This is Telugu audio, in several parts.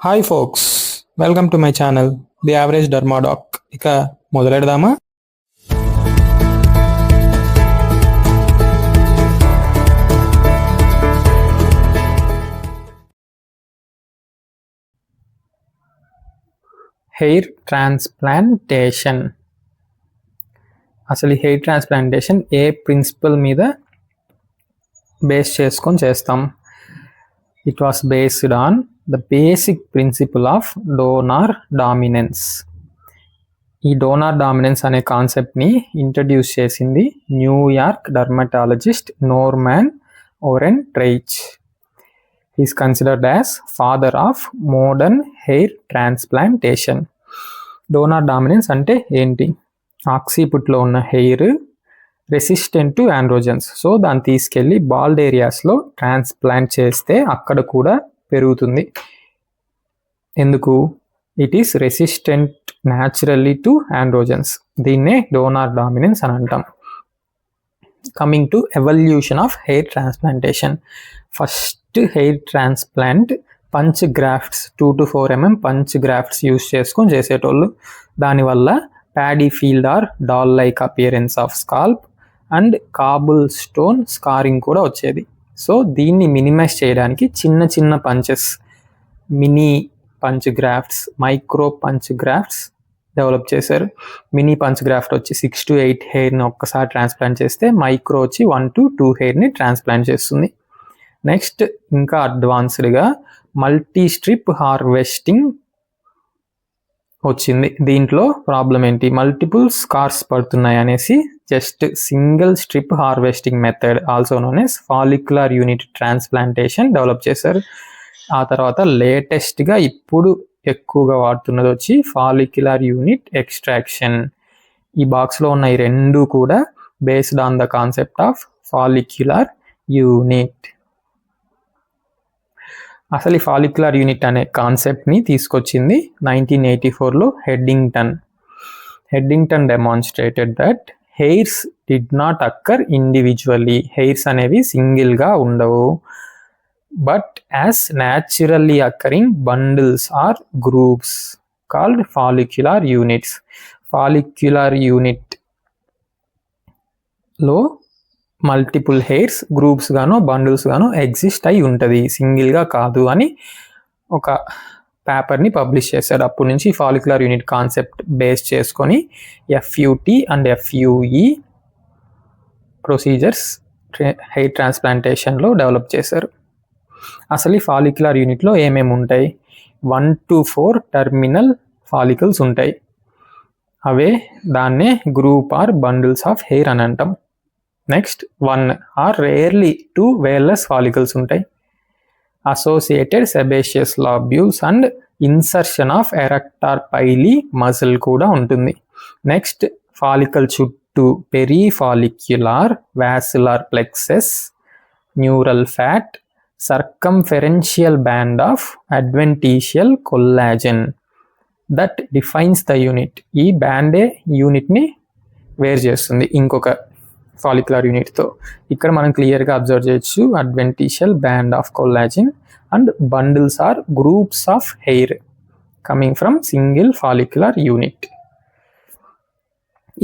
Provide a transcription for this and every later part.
Hi folks, welcome to my channel the average dermadoc. ఇక మొదలెడదామా? Hair transplantation. అసలు ఈ హెయిర్ ట్రాన్స్ప్లాంటేషన్ ఏ ప్రిన్సిపల్ మీద బేస్ చేసుకొని చేస్తాం? It was based on the basic principle of donor dominance. ఈ డోనార్ డామినెన్స్ అనే కాన్సెప్ట్ని ఇంట్రడ్యూస్ చేసింది New York dermatologist Norman Orentreich. Is considered as father of modern hair transplantation. Donor dominance అంటే ఏంటి? ఆక్సిపుట్లో ఉన్న hair resistant to androgens. So దాన్ని తీసుకెళ్ళి బాల్డ్ ఏరియాస్లో ట్రాన్స్ప్లాంట్ చేస్తే అక్కడ కూడా పెరుగుతుంది. ఎందుకు? It is resistant naturally to androgens. దీన్నే డోనార్ డామినెన్స్ అని అంటాం. Coming to evolution of hair transplantation. First hair transplant punch grafts, 2 to 4 mm punch grafts use చేసుకొని చేసేటోళ్ళు. దానివల్ల paddy field or doll like appearance of scalp and cobble stone scarring కూడా వచ్చేది. సో దీన్ని మినిమైజ్ చేయడానికి చిన్న చిన్న punches, mini punch grafts, micro punch grafts develop చేశారు. మినీ పంచ్ గ్రాఫ్ట్ వచ్చి 6 to 8 హెయిర్ని ఒక్కసారి ట్రాన్స్ప్లాంట్ చేస్తే, మైక్రో వచ్చి 1 to 2 హెయిర్ని ట్రాన్స్ప్లాంట్ చేస్తుంది. నెక్స్ట్ ఇంకా అడ్వాన్స్డ్గా మల్టీ స్ట్రిప్ హార్వెస్టింగ్ వచ్చింది. దీంట్లో ప్రాబ్లం ఏంటి? మల్టిపుల్ స్కార్స్ పడుతున్నాయి అనేసి just single strip harvesting method, also known as follicular unit transplantation develop చేశారు. ఆ తర్వాత లేటెస్ట్గా ఇప్పుడు ఎక్కువగా వాడుతున్నది వచ్చి ఫాలిక్యులర్ యూనిట్ ఎక్స్ట్రాక్షన్. ఈ బాక్స్లో ఉన్న ఈ రెండు కూడా based on the concept of follicular unit. అసలు ఈ ఫాలిక్యులర్ యూనిట్ అనే కాన్సెప్ట్ని తీసుకొచ్చింది 1984లో Headington. Headington demonstrated that hairs did not occur individually. Hairs అనేవి సింగిల్గా ఉండవు, but as naturally occurring bundles or groups called follicular units. ఫాలిక్యులర్ యూనిట్లో మల్టిపుల్ హెయిర్స్ గ్రూప్స్ గానో బండిల్స్ గానో ఎగ్జిస్ట్ అయి ఉంటుంది, సింగిల్గా కాదు అని ఒక పేపర్ని పబ్లిష్ చేశాడు. అప్పటి నుంచి ఫాలిక్యులర్ యూనిట్ కాన్సెప్ట్ బేస్ చేసుకొని FUT and FUE procedures hair ట్రాన్స్ప్లాంటేషన్లో డెవలప్ చేశారు. అసలు ఈ ఫాలిక్యులర్ యూనిట్లో ఏమేమి ఉంటాయి? 1 to 4 టర్మినల్ ఫాలికల్స్ ఉంటాయి. అవే దాన్నే group or bundles of hair అని అంటాం. Next 1 or rarely 2 vellus follicles ఉంటాయి. Associated sebaceous lobules and insertion of arrector pili muscle కూడా ఉంటుంది. నెక్స్ట్ ఫాలికల్ చుట్టూ perifollicular vascular plexus, neural fat, circumferential band of adventitial collagen that defines the unit. ఈ బ్యాండే యూనిట్ని వేర్ చేస్తుంది ఇంకొక ఫాలిక్యులర్ యూనిట్తో. ఇక్కడ మనం క్లియర్గా అబ్జర్వ్ చేయొచ్చు, adventitial band of collagen and bundles or groups of hair coming from single follicular unit.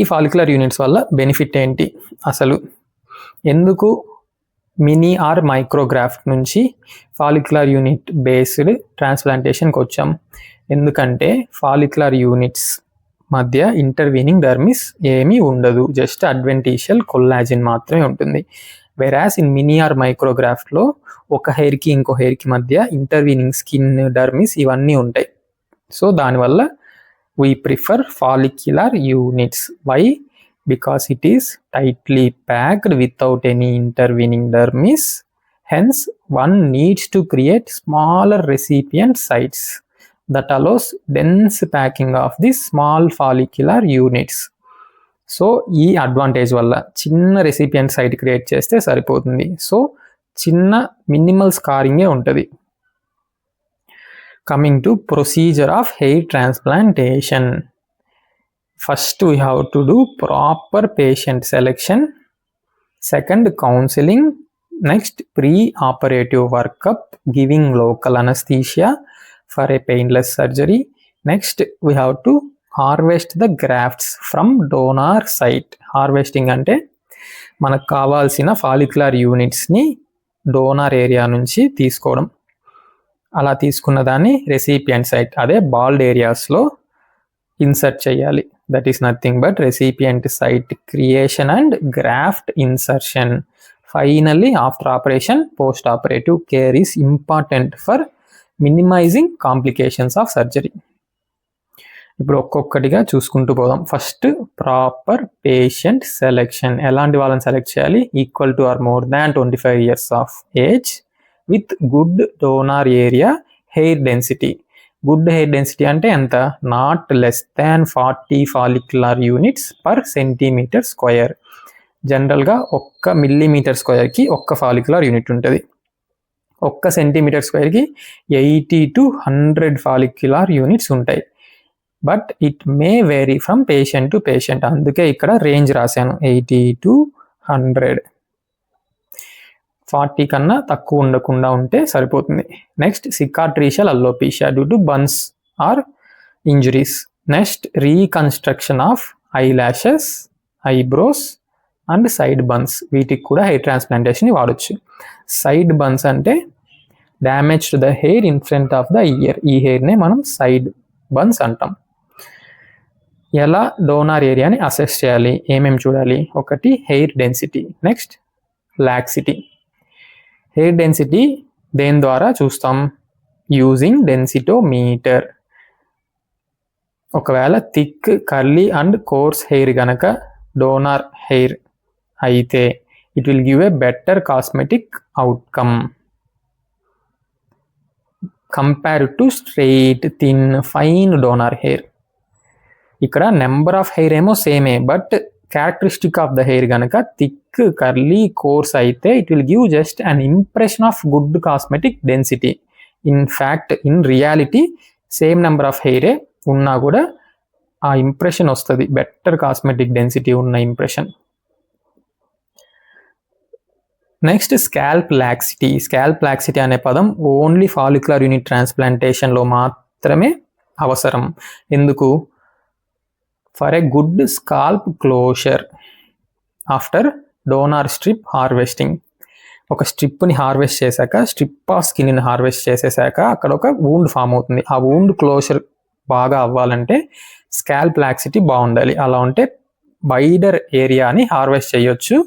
ఈ ఫాలిక్యులర్ యూనిట్స్ వల్ల బెనిఫిట్ ఏంటి? అసలు ఎందుకు మినీ ఆర్ మైక్రోగ్రాఫ్ట్ నుంచి ఫాలిక్యులర్ యూనిట్ బేస్డ్ ట్రాన్స్ప్లాంటేషన్కి వచ్చాం? ఎందుకంటే ఫాలిక్యులర్ యూనిట్స్ మధ్య ఇంటర్వీనింగ్ డర్మిస్ ఏమీ ఉండదు, జస్ట్ అడ్వెంటీషియల్ కొల్లాజిన్ మాత్రమే ఉంటుంది. వెరాస్ ఇన్ మినీ ఆర్ మైక్రోగ్రాఫ్ట్లో ఒక హెయిర్కి ఇంకో హెయిర్కి మధ్య ఇంటర్వీనింగ్ స్కిన్, డర్మిస్ ఇవన్నీ ఉంటాయి. సో దానివల్ల we prefer follicular units. Why? Because it is tightly packed without any intervening dermis. Hence one needs to create smaller recipient sites that allows dense packing of the small follicular units. So ఈ అడ్వాంటేజ్ వల్ల చిన్న రెసిపియంట్ సైట్ క్రియేట్ చేస్తే సరిపోతుంది. సో చిన్న మినిమల్ స్కారింగే ఉంటుంది. Coming to procedure of hair transplantation. First we have to do proper patient selection. Second counselling. Next pre operative workup giving local anaesthesia. for a painless surgery. Next, we have to harvest the grafts from donor site. Harvesting అంటే మనకు కావాల్సిన ఫాలిక్యులర్ యూనిట్స్ని డోనార్ ఏరియా నుంచి తీసుకోవడం. అలా తీసుకున్న దాన్ని రెసిపియంట్ సైట్, అదే బాల్డ్ ఏరియాస్లో ఇన్సర్ట్ చేయాలి. That is nothing but recipient site creation and graft insertion. Finally after operation post operative care is important for minimizing complications of surgery. ఇప్పుడు ఒక్కొక్కటిగా చూసుకుంటూ పోదాం. First, proper patient selection. ఎలాంటి వాళ్ళని సెలెక్ట్ చేయాలి? Equal to or more than 25 years of age with good donor area hair density. Good hair density అంటే ఎంత? Not less than 40 follicular units per centimeter square. జనరల్గా 1 millimeter స్క్వేర్కి 1 ఫాలిక్యులర్ యూనిట్ ఉంటుంది. 1 centimeter స్క్వేర్కి 80 to 100 ఫాలిక్యులర్ యూనిట్స్ ఉంటాయి. But it may vary from patient to patient. అందుకే ఇక్కడ రేంజ్ రాశాను, 80 to 100. 40 కన్నా తక్కువ ఉండకుండా ఉంటే సరిపోతుంది. Next, cicatricial alopecia due to burns or injuries. Next, reconstruction of eyelashes, eyebrows and sideburns. వీటికి కూడా హెయిర్ ట్రాన్స్ప్లాంటేషన్ వాడచ్చు. సైడ్ బన్స్ అంటే damage to the hair in front of the ear. ఈ హెయిర్నే మనం సైడ్ బన్స్ అంటాం. ఎలా డోనార్ ఏరియాని అసెస్ చేయాలి? ఏమేమి చూడాలి? ఒకటి, hair density. Next, laxity. Hair density దేని ద్వారా చూస్తాం? Using densitometer. ఒకవేళ thick, curly and coarse hair గనక డోనార్ హెయిర్ అయితే it will give a better cosmetic outcome compared to straight, thin, fine donor hair. ఇక్కడ నెంబర్ ఆఫ్ హెయిర్ ఏమో సేమే, but characteristic of the hair కనుక థిక్, కర్లీ, కోర్స్ అయితే it will give just an impression of good cosmetic density. In fact, in reality same number of హెయిరే ఉన్నా కూడా ఆ ఇంప్రెషన్ వస్తుంది, బెటర్ కాస్మెటిక్ డెన్సిటీ ఉన్న impression. Next, scalp laxity. Scalp laxity అనే పదం ఓన్లీ ఫాలిక్యులర్ యూనిట్ ట్రాన్స్ప్లాంటేషన్లో మాత్రమే అవసరం. ఎందుకు? For a good scalp closure after donor strip harvesting. ఒక స్ట్రిప్ని హార్వెస్ట్ చేశాక, స్ట్రిప్ ఆఫ్ స్కిన్ని హార్వెస్ట్ చేసేసాక అక్కడ ఒక వూండ్ ఫామ్ అవుతుంది. ఆ వూండ్ క్లోజర్ బాగా అవ్వాలంటే స్కాల్ప్ లాక్సిటీ బాగుండాలి. అలా ఉంటే వైడర్ ఏరియాని హార్వెస్ట్ చేయొచ్చు.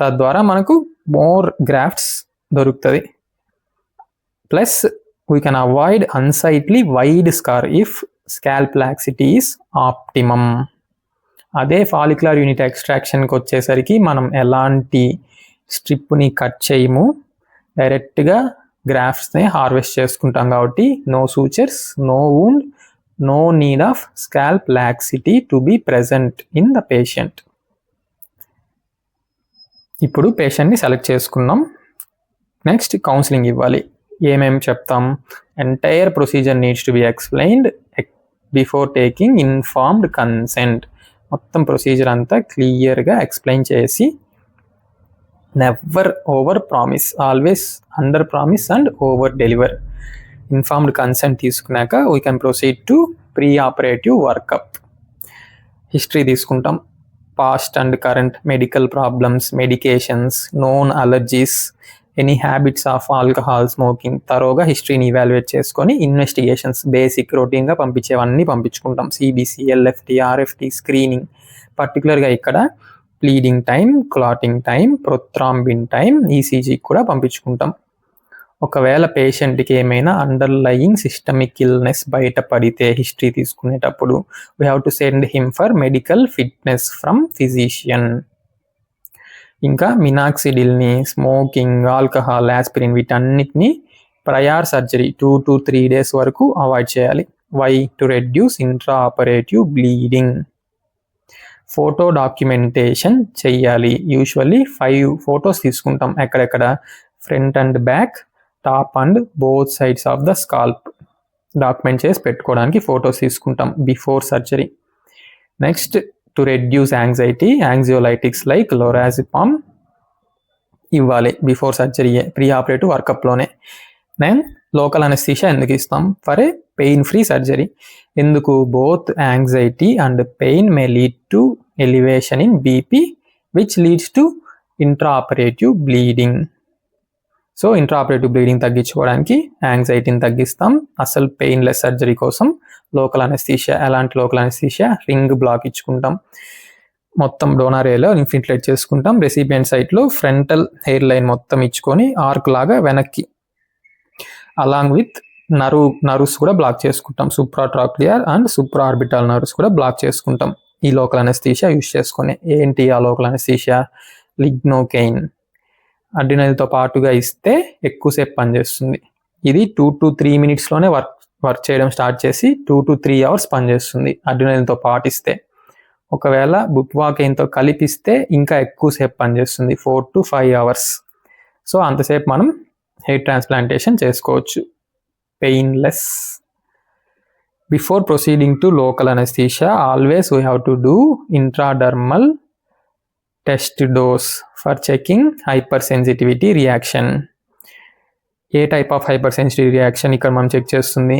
తద్వారా మనకు మోర్ గ్రాఫ్ట్స్ దొరుకుతుంది. Plus we can avoid unsightly wide scar if scalp laxity is optimum. అదే ఫాలిక్యులర్ యూనిట్ ఎక్స్ట్రాక్షన్కి వచ్చేసరికి మనం ఎలాంటి స్ట్రిప్ని కట్ చేయము, డైరెక్ట్గా గ్రాఫ్ట్స్ని హార్వెస్ట్ చేసుకుంటాం కాబట్టి no sutures, no wound, no need of scalp laxity to be present in the patient. ఇప్పుడు పేషెంట్ని సెలెక్ట్ చేసుకున్నాం. నెక్స్ట్, కౌన్సిలింగ్ ఇవ్వాలి. ఏమేమి చెప్తాం? Entire procedure needs to be explained before taking informed consent. మొత్తం ప్రొసీజర్ అంతా క్లియర్గా ఎక్స్ప్లెయిన్ చేసి, never over promise, always under promise and over deliver. Informed consent తీసుకున్నాక we can proceed to pre operative workup. History తీసుకుంటాం. Past and current medical problems, medications, known allergies, any habits of alcohol, smoking, తరోగా హిస్టరీని ఇవాల్యుయేట్ చేసుకొని ఇన్వెస్టిగేషన్స్ బేసిక్ రొటీన్గా పంపించేవన్నీ పంపించుకుంటాం. CBC, LFT, RFT, screening. పర్టికులర్గా ఇక్కడ bleeding time, clotting time, prothrombin time, ECG కూడా పంపించుకుంటాం. ఒకవేళ పేషెంట్కి ఏమైనా అండర్లయింగ్ సిస్టమిక్ ఇల్నెస్ బయటపడితే హిస్టరీ తీసుకునేటప్పుడు we have to send him for medical fitness from physician. ఇంకా మినాక్సిడిల్ని, స్మోకింగ్, ఆల్కహాల్, ఆస్పిరిన్ వీటన్నిటిని ప్రయార్ సర్జరీ 2 to 3 days వరకు అవాయిడ్ చేయాలి. Why? To reduce intra operative bleeding. Photo documentation చెయ్యాలి. యూజువల్లీ 5 photos తీసుకుంటాం. ఎక్కడెక్కడ? Front and back, top and both sides of the scalp document చేసి పెట్టుకోవడానికి ఫొటోస్ తీసుకుంటాం before surgery. Next, to reduce anxiety, anxiolytics like lorazepam ఇవ్వాలి బిఫోర్ సర్జరీ, ప్రీ ఆపరేటివ్ వర్కప్లోనే. దెన్ లోకల్ అనస్థీషియా ఎందుకు ఇస్తాం? For a pain free surgery. ఎందుకు? Both anxiety and pain may lead to elevation in BP which leads to intraoperative bleeding. So intraoperative bleeding తగ్గించుకోవడానికి యాంగ్జైటీని తగ్గిస్తాం. అసలు పెయిన్లెస్ సర్జరీ కోసం లోకల్ అనస్థీషియా. ఎలాంటి లోకల్ అనస్థీషియా? రింగ్ బ్లాక్ ఇచ్చుకుంటాం, మొత్తం డోనార్ ఏరియాలో ఇన్ఫిల్ట్రేట్ చేసుకుంటాం. రెసిపియంట్ సైట్లో ఫ్రంటల్ హెయిర్ లైన్ మొత్తం ఇచ్చుకొని ఆర్క్ లాగా వెనక్కి, అలాంగ్ విత్ నర్వ్స్ కూడా బ్లాక్ చేసుకుంటాం. సూప్రాట్రాక్లియర్ అండ్ సూప్రాఆర్బిటల్ నర్వ్స్ కూడా బ్లాక్ చేసుకుంటాం ఈ లోకల్ అనస్థీషియా యూజ్ చేసుకొని. ఏంటి ఆ లోకల్ అనస్థీషియా? లిగ్నోకైన్. అడ్రినల్తో పాటుగా ఇస్తే ఎక్కువసేపు పనిచేస్తుంది. ఇది 2 to 3 minutesలోనే వర్క్ చేయడం స్టార్ట్ చేసి 2 to 3 hours పనిచేస్తుంది అడ్రినల్తో పాటు ఇస్తే. ఒకవేళ బుప్వాకైన్తో కలిపిస్తే ఇంకా ఎక్కువసేపు పనిచేస్తుంది, 4 to 5 hours. సో అంతసేపు మనం హెయిర్ ట్రాన్స్ప్లాంటేషన్ చేసుకోవచ్చు painless. Before proceeding to local anaesthesia always we have to do intradermal test dose for checking hyper sensitivity reaction. A type of hyper sensitive reaction ఇక్కడ మనం చెక్ చేస్తుంది?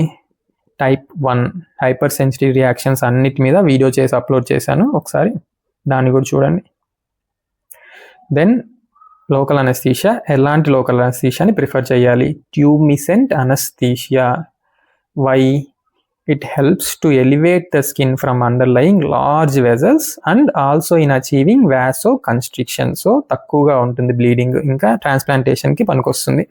టైప్ 1 హైపర్ సెన్సిటివ్ రియాక్షన్స్ అన్నిటి మీద వీడియో చేసి అప్లోడ్ చేశాను, ఒకసారి దాన్ని కూడా చూడండి. Then local anaesthesia. ఎలాంటి లోకల్ అనస్థీషియాని ప్రిఫర్ చేయాలి? Tumescent anaesthesia. Why? It helps to elevate the skin from underlying large vessels and also in achieving vasoconstriction. So తక్కువగా ఉంటుంది బ్లీడింగ్, ఇంకా ట్రాన్స్ప్లాంటేషన్కి పనికొస్తుంది.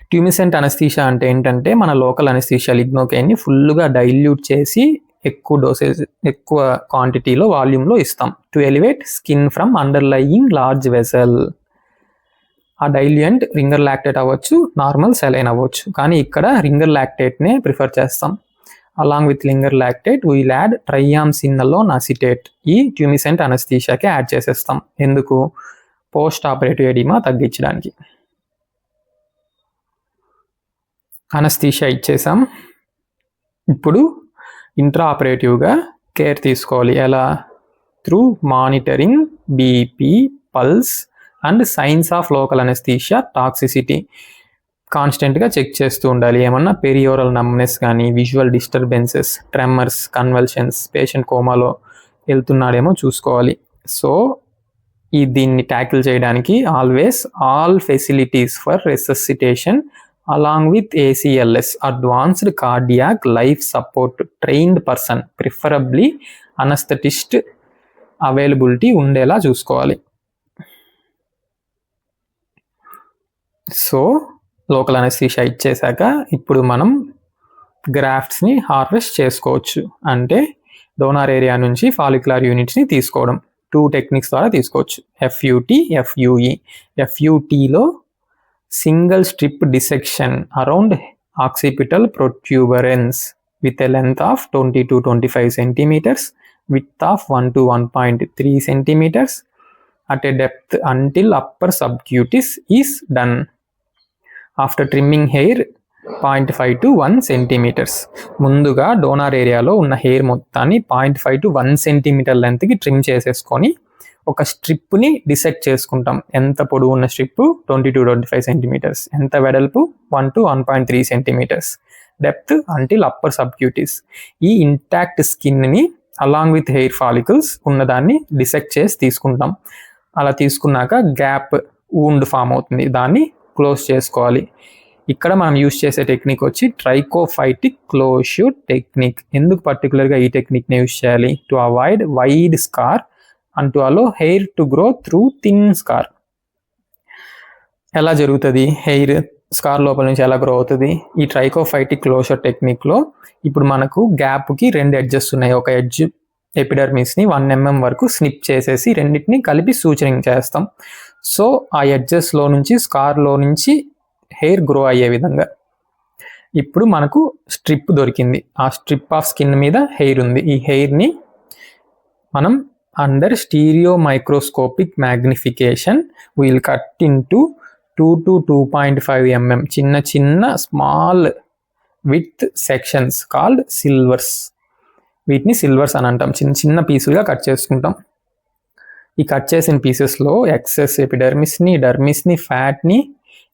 ట్యూమిసెంట్ అనస్థీషియా అంటే ఏంటంటే మన లోకల్ అనస్థీషియా లిగ్నోకైన్ని ఫుల్గా డైల్యూట్ చేసి ఎక్కువ డోసేజ్, ఎక్కువ క్వాంటిటీలో, వాల్యూమ్లో ఇస్తాం. To elevate skin from underlying large vessel. ఆ డైల్యూయెంట్ రింగర్ లాక్టేట్ అవ్వచ్చు, నార్మల్ సెలైన్ అవ్వచ్చు, కానీ ఇక్కడ రింగర్ లాక్టేట్నే ప్రిఫర్ చేస్తాం. Along with Ringer lactate we'll add triamcinolone acetate. ఈ ట్యూమిసెంట్ అనస్థీషియాకి యాడ్ చేసేస్తాం. ఎందుకు? పోస్ట్ ఆపరేటివ్ ఎడిమా తగ్గించడానికి. అనస్థీషియా ఇచ్చేసాం. ఇప్పుడు ఇంట్రా ఆపరేటివ్గా కేర్ తీసుకోవాలి. ఎలా? Through monitoring BP, pulse and signs of local anaesthesia toxicity. కాన్స్టెంట్గా చెక్ చేస్తూ ఉండాలి. ఏమన్నా పెరియోరల్ నమ్నెస్ కానీ, visual disturbances, tremors, convulsions, patient కోమాలో వెళ్తున్నాడేమో చూసుకోవాలి. సో దీన్ని ట్యాకిల్ చేయడానికి always all facilities for resuscitation along with ACLS, advanced cardiac life support trained person, preferably anaesthetist availability ఉండేలా చూసుకోవాలి. సో లోకల్ అనస్థీషియా ఇచ్చేసాక ఇప్పుడు మనం గ్రాఫ్ట్స్ని హార్వెస్ట్ చేసుకోవచ్చు. అంటే డోనార్ ఏరియా నుంచి ఫాలిక్యులర్ యూనిట్స్ని తీసుకోవడం 2 టెక్నిక్స్ ద్వారా తీసుకోవచ్చు. FUT, FUE. FUTలో single strip dissection around occipital protuberance with a length of 20 to 25 centimeters, width of 1 to 1.3 centimeters at a depth until upper subcutis is done. After trimming hair 0.5 to 1 centimeters. ముందుగా డోనార్ ఏరియాలో ఉన్న హెయిర్ మొత్తాన్ని 0.5 to 1 centimeter లెంత్కి ట్రిమ్ చేసేసుకొని ఒక స్ట్రిప్ని డిసెక్ట్ చేసుకుంటాం. ఎంత పొడవు ఉన్న స్ట్రిప్? 20 to 25 centimeters. ఎంత వెడల్పు? 1 to 1.3 centimeters. Depth until upper subcutis. ఈ ఇంటాక్ట్ స్కిన్ని అలాంగ్ విత్ హెయిర్ ఫాలికల్స్ ఉన్నదాన్ని డిసెక్ట్ చేసి తీసుకుంటాం. అలా తీసుకున్నాక గ్యాప్ వూండ్ ఫామ్ అవుతుంది, దాన్ని క్లోజ్ చేసుకోవాలి. ఇక్కడ మనం యూజ్ చేసే టెక్నిక్ వచ్చి ట్రైకోఫైటిక్ క్లోజ్యూర్ టెక్నిక్. ఎందుకు పర్టికులర్గా ఈ టెక్నిక్ని యూజ్ చేయాలి? To avoid wide scar and to allow hair to grow through thin scar. ఎలా జరుగుతుంది? హెయిర్ స్కార్ లోపల నుంచి ఎలా గ్రో అవుతుంది? ఈ ట్రైకోఫైటిక్ క్లోజర్ టెక్నిక్లో ఇప్పుడు మనకు గ్యాప్కి 2 ఎడ్జెస్ ఉన్నాయి. ఒక ఎడ్జ్ ఎపిడర్మిస్ని 1 mm వరకు స్నిప్ చేసేసి రెండింటిని కలిపి సూచరింగ్ చేస్తాం. సో ఆ ఎడ్జెస్లో నుంచి, స్కార్లో నుంచి హెయిర్ గ్రో అయ్యే విధంగా. ఇప్పుడు మనకు స్ట్రిప్ దొరికింది. ఆ స్ట్రిప్ ఆఫ్ స్కిన్ మీద హెయిర్ ఉంది. ఈ హెయిర్ని మనం under stereo microscopic magnification we'll cut into 2 to 2.5 mm చిన్న చిన్న small with sections called slivers. వీటిని సిల్వర్స్ అని అంటాం. చిన్న చిన్న పీసులుగా కట్ చేసుకుంటాం. ఈ కట్ చేసిన పీసెస్లో ఎక్సెస్ ఎపిడర్మిస్ని, డర్మిస్ని, ఫ్యాట్ని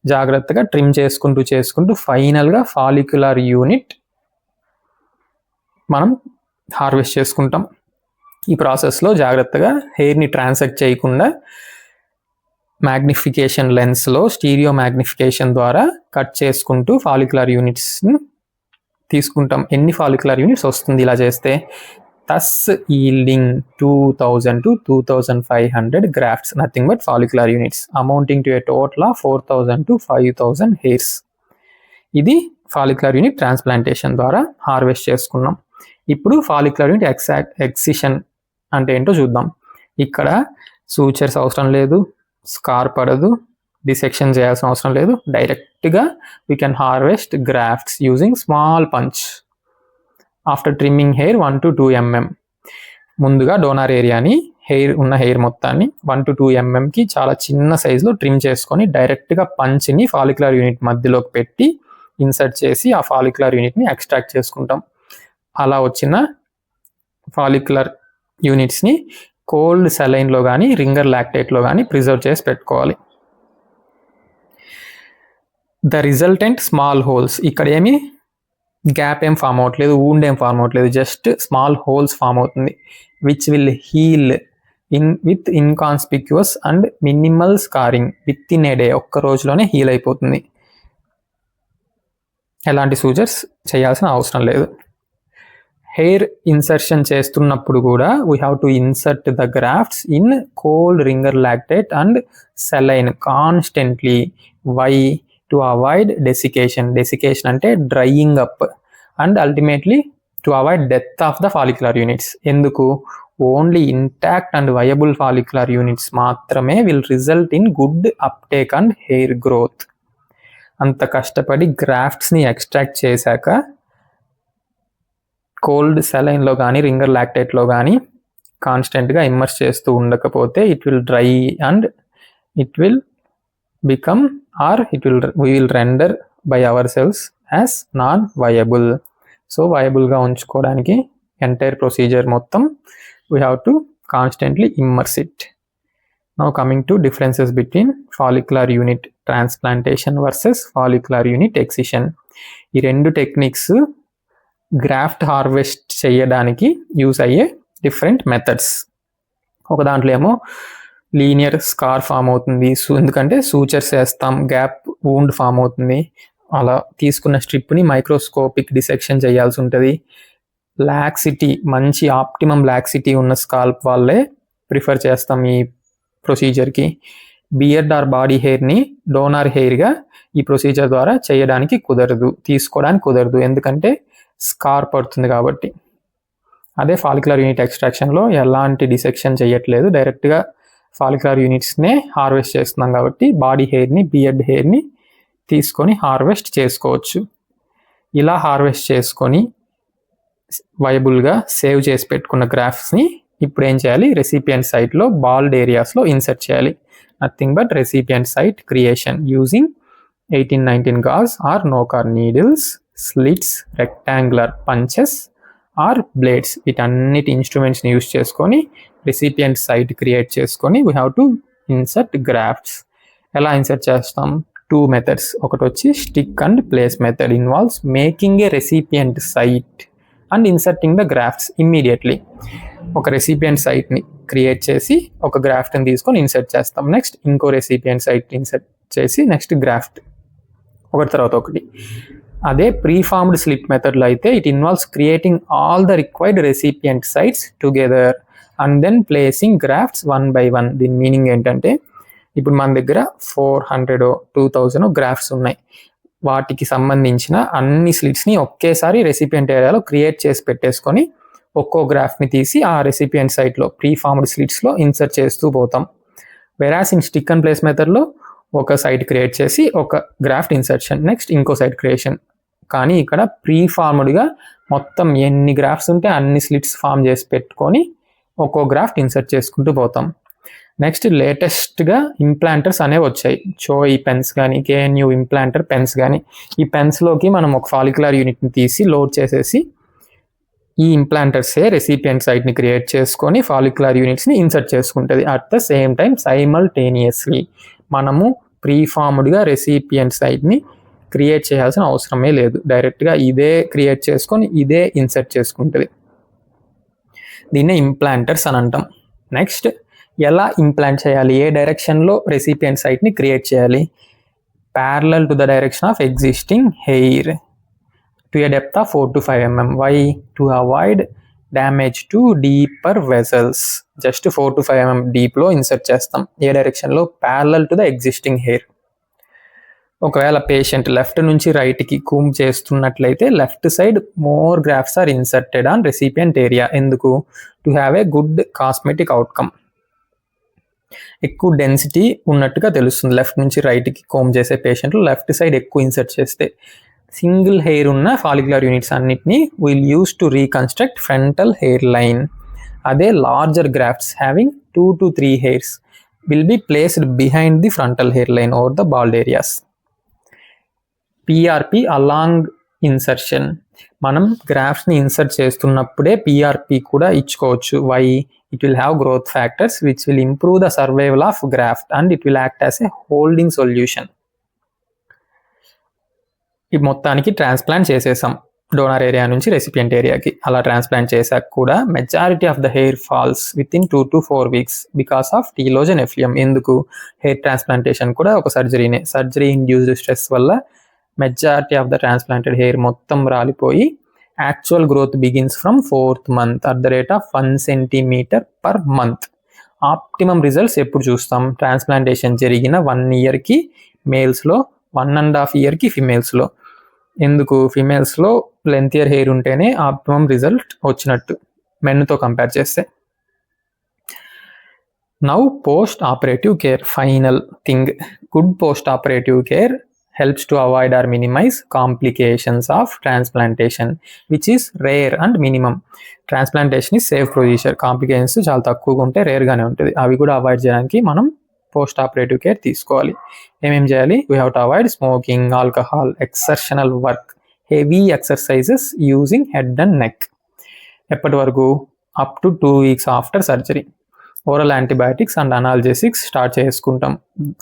జాగ్రత్తగా ట్రిమ్ చేసుకుంటూ ఫైనల్గా ఫాలిక్యులర్ యూనిట్ మనం హార్వెస్ట్ చేసుకుంటాం. ఈ ప్రాసెస్లో జాగ్రత్తగా హెయిర్ని ట్రాన్సాక్ట్ చేయకుండా మ్యాగ్నిఫికేషన్ లెన్స్లో స్టీరియో మ్యాగ్నిఫికేషన్ ద్వారా కట్ చేసుకుంటూ ఫాలిక్యులర్ యూనిట్స్ని తీసుకుంటాం. ఎన్ని ఫాలిక్యులర్ యూనిట్స్ వస్తుంది ఇలా చేస్తే? thus yielding 2000 to 2500 grafts, nothing but follicular units, amounting to a total of 4000 to 5000 hairs. ఇది ఫాలిక్యులర్ యూనిట్ ట్రాన్స్ప్లాంటేషన్ ద్వారా హార్వెస్ట్ చేసుకున్నాం. ఇప్పుడు ఫాలిక్యులర్ యూనిట్ ఎక్సిషన్ అంటే ఏంటో చూద్దాం. ఇక్కడ సూచర్స్ అవసరం లేదు, స్కార్ పడదు, డిసెక్షన్ చేయాల్సిన అవసరం లేదు. డైరెక్ట్గా we can harvest grafts using small punch after trimming hair 1 to 2 mm. ముందుగా డోనార్ ఏరియాని ఉన్న హెయిర్ మొత్తాన్ని 1 to 2 mmకి చాలా చిన్న సైజులో ట్రిమ్ చేసుకొని డైరెక్ట్గా పంచ్ని ఫాలిక్యులర్ యూనిట్ మధ్యలోకి పెట్టి ఇన్సర్ట్ చేసి ఆ ఫాలిక్యులర్ యూనిట్ని ఎక్స్ట్రాక్ట్ చేసుకుంటాం. అలా వచ్చిన ఫాలిక్యులర్ యూనిట్స్ని కోల్డ్ సెలైన్లో కానీ రింగర్ లాక్టేట్లో కానీ ప్రిజర్వ్ చేసి పెట్టుకోవాలి. ద రిజల్టెంట్ స్మాల్ హోల్స్, ఇక్కడ ఏమి గ్యాప్ ఏం ఫామ్ అవ్వట్లేదు, వూండ్ ఏం ఫామ్ అవ్వట్లేదు, జస్ట్ స్మాల్ హోల్స్ ఫామ్ అవుతుంది. Which will heal with inconspicuous and minimal scarring within a day, ఒక్క రోజులోనే హీల్ అయిపోతుంది. ఎలాంటి సూచర్స్ చేయాల్సిన అవసరం లేదు. హెయిర్ ఇన్సర్షన్ చేస్తున్నప్పుడు కూడా we have to insert the grafts in cold Ringer lactate and saline constantly. Why? To avoid desiccation. Desiccation అంటే drying up and ultimately to avoid death of the follicular units. ఎందుకు? Only intact and viable follicular units మాత్రమే will result in good uptake and hair growth. అంత కష్టపడి గ్రాఫ్ట్స్ని ఎక్స్ట్రాక్ట్ చేశాక కోల్డ్ సెలైన్లో కానీ రింగర్ లాక్టేట్లో కానీ కాన్స్టెంట్గా ఇమ్మర్స్ చేస్తూ ఉండకపోతే it will dry and it will become or we will render by ourselves as non-viable. So viable-గా ఉంచుకోవడానికి ఎంటైర్ ప్రొసీజర్ మొత్తం we have to constantly immerse it. Now coming to differences between follicular unit transplantation versus follicular unit excision. ఈ రెండు టెక్నిక్స్ గ్రాఫ్ట్ హార్వెస్ట్ చేయడానికి యూస్ అయ్యే డిఫరెంట్ మెథడ్స్. ఒక దాంట్లో ఏమో లీనియర్ స్కార్ ఫామ్ అవుతుంది, ఎందుకంటే సూచర్స్ వేస్తాం, గ్యాప్ వూండ్ ఫామ్ అవుతుంది. అలా తీసుకున్న స్ట్రిప్ని మైక్రోస్కోపిక్ డిసెక్షన్ చేయాల్సి ఉంటుంది. లాక్సిటీ, మంచి ఆప్టిమమ్ లాక్సిటీ ఉన్న స్కాల్ప్ వాళ్ళే ప్రిఫర్ చేస్తాం ఈ ప్రొసీజర్కి. బియర్డ్ ఆర్ బాడీ హెయిర్ని డోనార్ హెయిర్గా ఈ ప్రొసీజర్ ద్వారా తీసుకోవడానికి కుదరదు, ఎందుకంటే స్కార్ పడుతుంది కాబట్టి. అదే ఫాలిక్యులర్ యూనిట్ ఎక్స్ట్రాక్షన్లో ఎలాంటి డిసెక్షన్ చేయట్లేదు, డైరెక్ట్గా ఫాలిక్యులర్ యూనిట్స్నే హార్వెస్ట్ చేస్తున్నాం కాబట్టి బాడీ హెయిర్ని, బియర్డ్ హెయిర్ని తీసుకొని హార్వెస్ట్ చేసుకోవచ్చు. ఇలా హార్వెస్ట్ చేసుకొని వైబుల్గా సేవ్ చేసి పెట్టుకున్న గ్రాఫ్ట్స్ని ఇప్పుడు ఏం చేయాలి? రెసిపియంట్ సైట్లో బాల్డ్ ఏరియాస్లో ఇన్సర్ట్ చేయాలి. Nothing but recipient site creation using 1819 gauze or Nokor needles, slits, rectangular punches or blades, వీటన్నిటి ఇన్స్ట్రుమెంట్స్ని యూస్ చేసుకొని రెసిపియంట్ సైట్ క్రియేట్ చేసుకొని we have to insert grafts. ఎలా ఇన్సర్ట్ చేస్తాం? 2 methods. ఒకటి వచ్చి stick and place method, involves making a recipient site and inserting the grafts immediately. ఒక రెసిపియంట్ సైట్ని క్రియేట్ చేసి ఒక గ్రాఫ్ట్ని తీసుకొని ఇన్సర్ట్ చేస్తాం. నెక్స్ట్ ఇంకో రెసిపియంట్ సైట్ ఇన్సర్ట్ చేసి నెక్స్ట్ గ్రాఫ్ట్, ఒకటి తర్వాత ఒకటి. అదే ప్రీఫార్మ్డ్ స్లిట్ మెథడ్లో అయితే it involves creating all the required recipient sites together and then placing grafts 1 by 1. దీని మీనింగ్ ఏంటంటే ఇప్పుడు మన దగ్గర 400 2000 గ్రాఫ్ట్స్ ఉన్నాయి, వాటికి సంబంధించిన అన్ని స్లిట్స్ని ఒకేసారి రెసిపియంట్ ఏరియాలో క్రియేట్ చేసి పెట్టేసుకొని ఒక్కో గ్రాఫ్ట్ని తీసి ఆ రెసిపియంట్ సైట్లో ప్రీఫార్మ్డ్ స్లిట్స్లో ఇన్సర్ట్ చేస్తూ పోతాం. వెరాస్ ఇన్ స్టిక్ అండ్ ప్లేస్ మెథడ్లో ఒక సైట్ క్రియేట్ చేసి ఒక గ్రాఫ్ట్ ఇన్సర్షన్, నెక్స్ట్ ఇంకో సైట్ క్రియేషన్. కానీ ఇక్కడ ప్రీఫార్మ్డ్గా మొత్తం ఎన్ని గ్రాఫ్ట్స్ ఉంటే అన్ని స్లిట్స్ ఫామ్ చేసి పెట్టుకొని ఒక్కో గ్రాఫ్ట్ ఇన్సర్ట్ చేసుకుంటూ పోతాం. నెక్స్ట్ లేటెస్ట్గా ఇంప్లాంటర్స్ అనేవి వచ్చాయి, చోయి పెన్స్ కానీ కేఎన్యూ ఇంప్లాంటర్ పెన్స్ కానీ. ఈ పెన్స్లోకి మనం ఒక ఫాలిక్యులర్ యూనిట్ని తీసి లోడ్ చేసేసి ఈ ఇంప్లాంటర్సే రెసిపియంట్ సైట్ని క్రియేట్ చేసుకొని ఫాలిక్యులర్ యూనిట్స్ని ఇన్సర్ట్ చేసుకుంటుంది. At the same time simultaneously మనము ప్రీఫార్మ్డ్గా రెసిపియంట్ సైట్ని క్రియేట్ చేయాల్సిన అవసరమే లేదు. డైరెక్ట్గా ఇదే క్రియేట్ చేసుకొని ఇదే ఇన్సర్ట్ చేసుకుంటుంది. దీన్నే ఇంప్లాంటర్స్ అని అంటాం. నెక్స్ట్, ఎలా ఇంప్లాంట్ చేయాలి, ఏ డైరెక్షన్లో రెసిపియంట్ సైట్ని క్రియేట్ చేయాలి? Parallel to the direction of existing hair to a depth of 4 to 5 mm. Why? To avoid damage to deeper vessels. Just 4 to 5 mm డీప్లో ఇన్సర్ట్ చేస్తాం. ఏ డైరెక్షన్లో? Parallel to the existing hair. ఒకవేళ పేషెంట్ లెఫ్ట్ నుంచి రైట్కి కూమ్ చేస్తున్నట్లయితే left side more grafts are inserted on recipient area. ఎందుకు? To have a good cosmetic outcome. ఎక్కువ డెన్సిటీ ఉన్నట్టుగా తెలుస్తుంది. లెఫ్ట్ నుంచి రైట్కి కోమ్ చేసే పేషెంట్లు లెఫ్ట్ సైడ్ ఎక్కువ ఇన్సర్ట్ చేస్తే. సింగిల్ హెయిర్ ఉన్న ఫాలిక్యులర్ యూనిట్స్ అన్నిటిని will use to reconstruct frontal hair line. అదే larger grafts having 2 to 3 hairs will be placed behind the frontal hairline over the bald areas. PRP along insertion. మనం గ్రాఫ్ట్స్ని ఇన్సర్ట్ చేస్తున్నప్పుడే పిఆర్పి కూడా ఇచ్చుకోవచ్చు. Why? It will have growth factors which will improve the survival of graft and it will act as a holding solution. ఈ మొత్తానికి ట్రాన్స్ప్లాంట్ చేసేసాం డోనర్ ఏరియా నుంచి రెసిపియంట్ ఏరియాకి. అలా ట్రాన్స్ప్లాంట్ చేశాక కూడా majority of the hair falls within 2 to 4 weeks because of telogen effluvium. ఎందుకు? హెయిర్ ట్రాన్స్ప్లాంటేషన్ కూడా ఒక సర్జరీనే. సర్జరీ ఇండ్యూస్డ్ స్ట్రెస్ వల్ల majority of the transplanted hair మొత్తం రాలిపోయి actual growth begins from 4th month at the rate of 1 centimeter per month. Optimum results ఎప్పుడు చూస్తాం? ట్రాన్స్ప్లాంటేషన్ జరిగిన 1 yearకి మేల్స్లో, 1.5 yearకి ఫిమేల్స్లో. ఎందుకు? ఫిమేల్స్లో లెంతియర్ హెయిర్ ఉంటేనే ఆప్టిమమ్ రిజల్ట్ వచ్చినట్టు మెన్తో కంపేర్ చేస్తే. Now post operative care. Final thing, good post operative care helps to avoid or minimize complications of transplantation, which is rare and minimum. Transplantation is safe procedure. Complications చాలా తక్కువగా ఉంటే రేర్గానే ఉంటుంది. అవి కూడా అవాయిడ్ చేయడానికి మనం పోస్ట్ ఆపరేటివ్ కేర్ తీసుకోవాలి. ఏమేం చేయాలి? We have to avoid smoking, alcohol, exertional work, heavy exercises using head and neck. ఎప్పటి వరకు? Up to 2 weeks after surgery. Oral antibiotics and analgesics start చేసుకుంటాం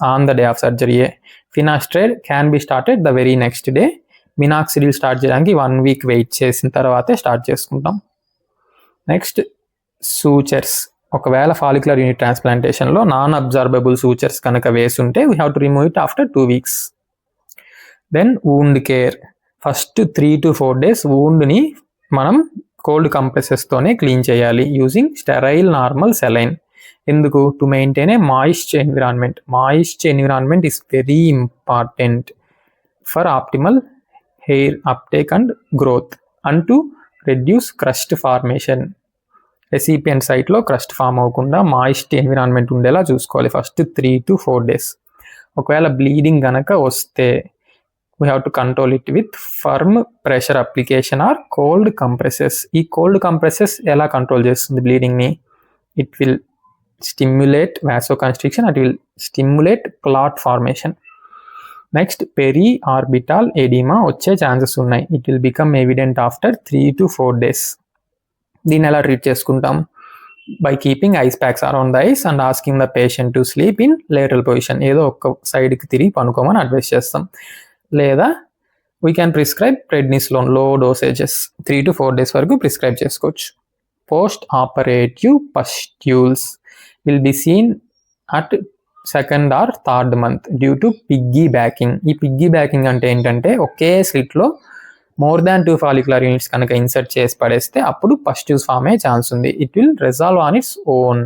ఆన్ ద డే ఆఫ్ సర్జరీయే. Finasteride can be started the very next day. Minoxidil start చేయడానికి 1 week వెయిట్ చేసిన తర్వాతే స్టార్ట్ చేసుకుంటాం. Next, sutures. ఒకవేళ ఫాలిక్యులర్ యూనిట్ ట్రాన్స్ప్లాంటేషన్లో నాన్ అబ్జార్బబుల్ సూచర్స్ కనుక వేసుంటే we have to remove it after 2 weeks. Then wound care. First 3 to 4 days వూండ్ని మనం కోల్డ్ కంప్రెసెస్తోనే క్లీన్ చేయాలి యూజింగ్ స్టెరైల్ నార్మల్ సెలైన్. ఎందుకు? To maintain a moist environment. Moist environment is very important for optimal hair uptake and growth and to reduce crust formation. Recipient సైట్లో క్రస్ట్ ఫామ్ అవ్వకుండా మాయిస్ట్ ఎన్విరాన్మెంట్ ఉండేలా చూసుకోవాలి ఫస్ట్ 3 to 4 days. ఒకవేళ బ్లీడింగ్ కనుక వస్తే we have to control it with firm pressure application or cold compresses. ఈ కోల్డ్ కంప్రెసెస్ ఎలా కంట్రోల్ చేస్తుంది బ్లీడింగ్ని? It will stimulate vasoconstriction, it will stimulate clot formation. Next, peri orbital oedema వచ్చే ఛాన్సెస్ ఉన్నాయి. It will become evident after 3 to 4 days. దీన్ని ఎలా ట్రీట్ చేసుకుంటాం? By keeping ice packs around the eyes and asking the patient to sleep in lateral position. ఏదో ఒక సైడ్కి తిరిగి పనుకోమని అడ్వైస్ చేస్తాం. లేదా we can prescribe prednisolone low dosages 3 to 4 days వరకు ప్రిస్క్రైబ్ చేసుకోవచ్చు. Post operative pustules will be seen at 2nd or 3rd month due to piggy backing. ఈ పిగ్గీ బ్యాకింగ్ అంటే ఏంటంటే ఒకే స్లిట్లో మోర్ దాన్ 2 ఫాలిక్యులర్ యూనిట్స్ కనుక ఇన్సర్ట్ చేసి పడేస్తే అప్పుడు పస్ట్యూల్స్ ఫామ్ అయ్యే ఛాన్స్ ఉంది. It will resolve on its own.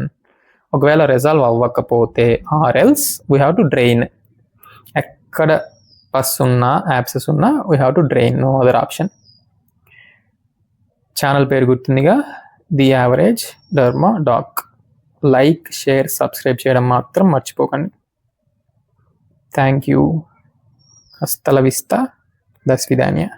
ఒకవేళ రిజాల్వ్ అవ్వకపోతే or else we have to drain. ఎక్కడ పస్ ఉన్నా యాప్సెస్ ఉన్నా we have to drain, no other option. Channel పేరు గుర్తుందిగా, the average derma doc. Like, share, subscribe చేయడం మాత్రం మర్చిపోకండి. Thank you. హస్త లా విస్తా, దస్ విదాన్యా.